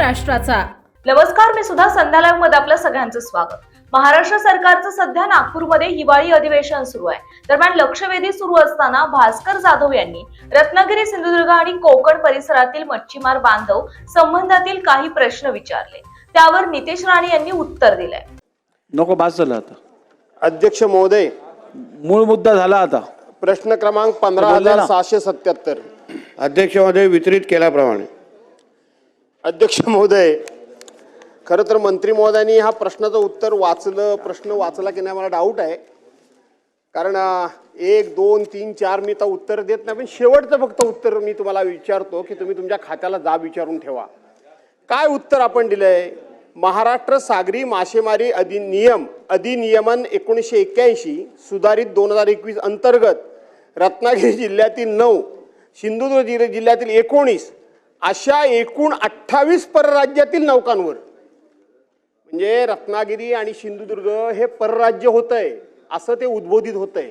महाराष्ट्राचा। नमस्कार, मी सुद्धा संध्या लाईव्ह मध्ये आपलं सगळ्यांचं स्वागत। महाराष्ट्र सरकारचं सध्या नागपूरमध्ये हिवाळी अधिवेशन सुरू आहे। दरम्यान लक्षवेधी सुरू असताना भास्कर जाधव यांनी रत्नागिरी, सिंधुदुर्ग आणि कोकण परिसरातील मच्छीमार बांधव संबंधातील काही प्रश्न विचारले। त्यावर नितेश राणे यांनी उत्तर दिलंय। नको, बास झालं आता। अध्यक्ष महोदय, मूळ मुद्दा झाला आता। प्रश्न क्रमांक 15,677 अध्यक्ष महोदय वितरित केल्याप्रमाणे। अध्यक्ष महोदय, खरं तर मंत्री महोदयांनी हा प्रश्नाचं उत्तर प्रश्न वाचला की नाही मला डाऊट आहे, कारण 1, 2, 3, 4 मी तर उत्तर देत नाही, पण शेवटचं फक्त उत्तर मी तुम्हाला विचारतो की तुम्ही तुमच्या खात्याला जाब विचारून ठेवा। काय उत्तर आपण दिलंय? महाराष्ट्र सागरी मासेमारी अधिनियमन 1981 सुधारित 2021 अंतर्गत रत्नागिरी जिल्ह्यातील 9, सिंधुदुर्ग जिल्ह्यातील 19 अशा एकूण 28 परराज्यातील नौकांवर, म्हणजे रत्नागिरी आणि सिंधुदुर्ग हे परराज्य होतंय असं ते उद्बोधित होतंय।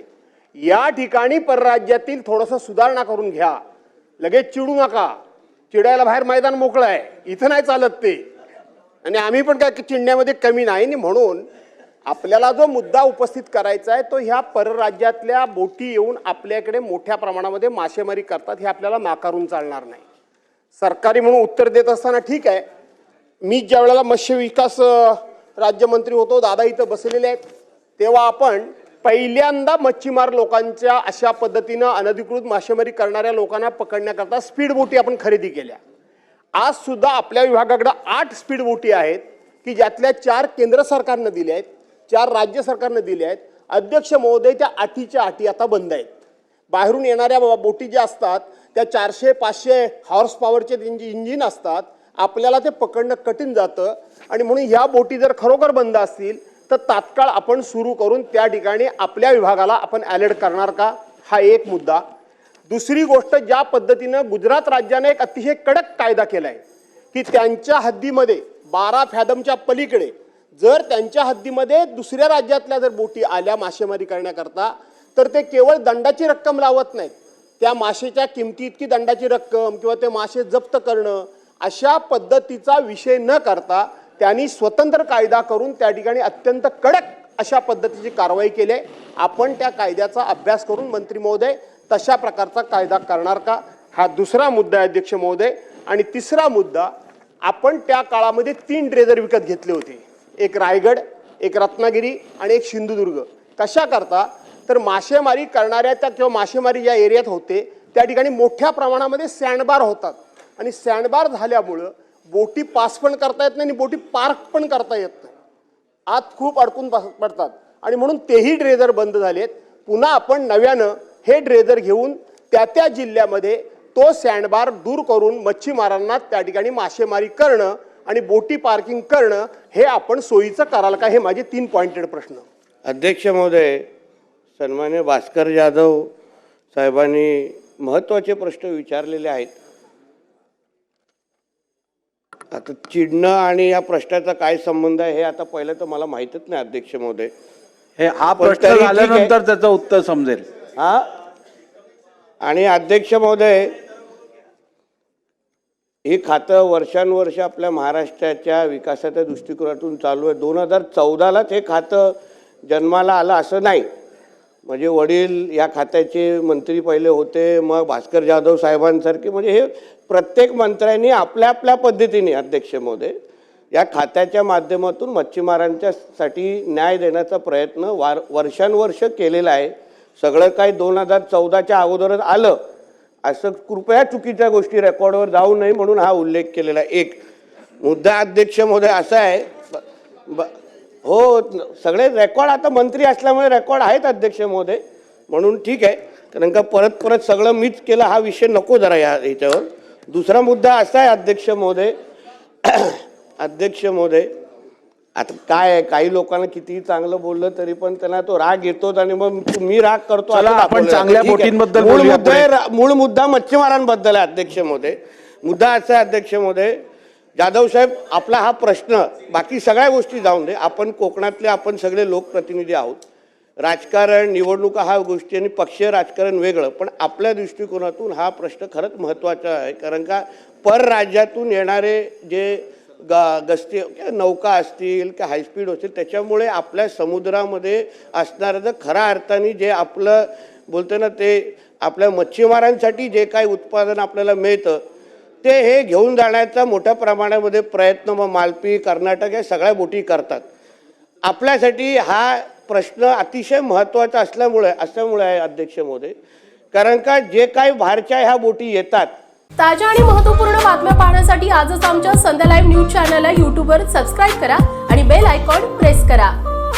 या ठिकाणी परराज्यातील थोडंसं सुधारणा करून घ्या, लगेच चिडू नका। चिडायला बाहेर मैदान मोकळं आहे, इथं नाही चालत ते, आणि आम्ही पण काय चिडण्यामध्ये कमी नाही। म्हणून आपल्याला जो मुद्दा उपस्थित करायचा आहे तो ह्या परराज्यातल्या बोटी येऊन आपल्याकडे मोठ्या प्रमाणामध्ये मासेमारी करतात हे आपल्याला नाकारून चालणार नाही। सरकारी म्हणून उत्तर देत असताना ठीक आहे, मी ज्या वेळेला मत्स्य विकास राज्यमंत्री होतो, दादा इथं बसलेले आहेत, तेव्हा आपण पहिल्यांदा मच्छीमार लोकांच्या अशा पद्धतीनं अनधिकृत मासेमारी करणाऱ्या लोकांना पकडण्याकरता स्पीड बोटी आपण खरेदी केल्या। आज सुद्धा आपल्या विभागाकडे 8 स्पीड बोटी आहेत की ज्यातल्या 4 केंद्र सरकारनं दिल्या आहेत, 4 राज्य सरकारनं दिल्या आहेत। अध्यक्ष महोदय, त्या 8च्या 8 आता बंद आहेत। बाहेरून येणाऱ्या बोटी ज्या असतात त्या 400-500 हॉर्स पॉवरचे त्यांची इंजिन असतात, आपल्याला ते पकडणं कठीण जातं, आणि म्हणून ह्या बोटी जर खरोखर बंद असतील तर तात्काळ आपण सुरू करून त्या ठिकाणी आपल्या विभागाला आपण अलर्ट करणार का, हा एक मुद्दा। दुसरी गोष्ट, ज्या पद्धतीनं गुजरात राज्याने एक अतिशय कडक कायदा केलाय की त्यांच्या हद्दीमध्ये 12 फॅदमच्या पलीकडे जर त्यांच्या हद्दीमध्ये दुसऱ्या राज्यातल्या जर बोटी आल्या मासेमारी करण्याकरता तर ते केवळ दंडाची रक्कम लावत नाहीत, त्या मासेच्या किमती इतकी दंडाची रक्कम किंवा ते मासे जप्त करणं अशा पद्धतीचा विषय न करता त्यांनी स्वतंत्र कायदा करून त्या ठिकाणी अत्यंत कडक अशा पद्धतीची कारवाई केली आहे। आपण त्या कायद्याचा अभ्यास करून मंत्री महोदय तशा प्रकारचा कायदा करणार का, हा दुसरा मुद्दा आहे अध्यक्ष महोदय। आणि तिसरा मुद्दा, आपण त्या काळामध्ये 3 ड्रेजर विकत घेतले होते, एक रायगड, एक रत्नागिरी आणि एक सिंधुदुर्ग। कशा करता तर मासेमारी करणाऱ्या त्या किंवा मासेमारी ज्या एरियात होते त्या ठिकाणी मोठ्या प्रमाणामध्ये सँडबार होतात, आणि सँडबार झाल्यामुळं बोटी पास पण करता येत नाही आणि बोटी पार्क पण करता येत नाही, आत खूप अडकून पडतात, आणि म्हणून तेही ड्रेजर बंद झालेत। पुन्हा आपण नव्यानं हे ड्रेजर घेऊन त्या जिल्ह्यामध्ये तो सँडबार दूर करून मच्छीमारांना त्या ठिकाणी मासेमारी करणं आणि बोटी पार्किंग करणं हे आपण सोयीचं कराल का, हे माझे 3 पॉइंटेड प्रश्न। अध्यक्ष महोदय, सन्मान्य भास्कर जाधव साहेबांनी महत्त्वाचे प्रश्न विचारलेले आहेत। आता चिडणं आणि या प्रश्नाचा काय संबंध आहे हे आता पहिलं तर मला माहीतच नाही अध्यक्ष महोदय। हा प्रश्न झाल्यानंतर त्याचं उत्तर समजेल। हा, आणि अध्यक्ष महोदय, हे खातं वर्षानुवर्ष आपल्या महाराष्ट्राच्या विकासाच्या दृष्टिकोनातून चालू आहे। 2014लाच हे खातं जन्माला आलं असं नाही, म्हणजे वडील या खात्याचे मंत्री पहिले होते, मग भास्कर जाधव साहेबांसारखे, म्हणजे हे प्रत्येक मंत्र्यांनी आपल्या आपल्या पद्धतीने अध्यक्ष महोदय या खात्याच्या माध्यमातून मच्छीमारांच्यासाठी न्याय देण्याचा प्रयत्न वर्षानुवर्ष केलेला आहे। सगळं काही 2014च्या अगोदरच आलं असं कृपया चुकीच्या गोष्टी रेकॉर्डवर जाऊ नये म्हणून हा उल्लेख केलेला आहे। एक मुद्दा अध्यक्ष महोदय असा आहे, हो, सगळे रेकॉर्ड आता मंत्री असल्यामुळे रेकॉर्ड आहेत अध्यक्ष महोदय, म्हणून ठीक आहे, कारण का परत सगळं मीच केलं हा विषय नको जरा याच्यावर। दुसरा मुद्दा असा आहे अध्यक्ष महोदय, अध्यक्ष महोदय, आता काय आहे, काही लोकांना कितीही चांगलं बोललं तरी पण त्यांना तो राग येतोच, आणि मग मी राग करतो। आपण चांगल्या बोटींबद्दल मूळ मुद्दा मच्छीमारांबद्दल आहे अध्यक्ष महोदय। मुद्दा असा आहे अध्यक्ष महोदय, जाधव साहेब, आपला हा प्रश्न, बाकी सगळ्या गोष्टी जाऊन दे, आपण कोकणातले आपण सगळे लोकप्रतिनिधी आहोत, राजकारण निवडणुका हा गोष्टी आणि पक्षीय राजकारण वेगळं, पण आपल्या दृष्टिकोनातून हा प्रश्न खरंच महत्त्वाचा आहे, कारण का परराज्यातून येणारे जे गस्ती नौका असतील किंवा हायस्पीड असतील, त्याच्यामुळे आपल्या समुद्रामध्ये असणारं जर खऱ्या अर्थाने जे आपलं बोलतो ना ते आपल्या मच्छीमारांसाठी जे काही उत्पादन आपल्याला मिळतं ते हे घेऊन जाण्याचा मोठ्या प्रमाणामध्ये प्रयत्न मग मालपी, कर्नाटक या सगळ्या बोटी करतात. आपल्यासाठी हा प्रश्न अतिशय महत्त्वाचा असल्यामुळे आहे अध्यक्ष महोदय, कारण का जे काही बाहेरच्या ह्या बोटी येतात. ताज्या आणि महत्त्वपूर्ण बातम्या पाहण्यासाठी आजच आमच्या संध्या लाईव्ह न्यूज चॅनलला यूट्यूबवर सबस्क्राईब करा आणि बेल आयकॉन प्रेस करा.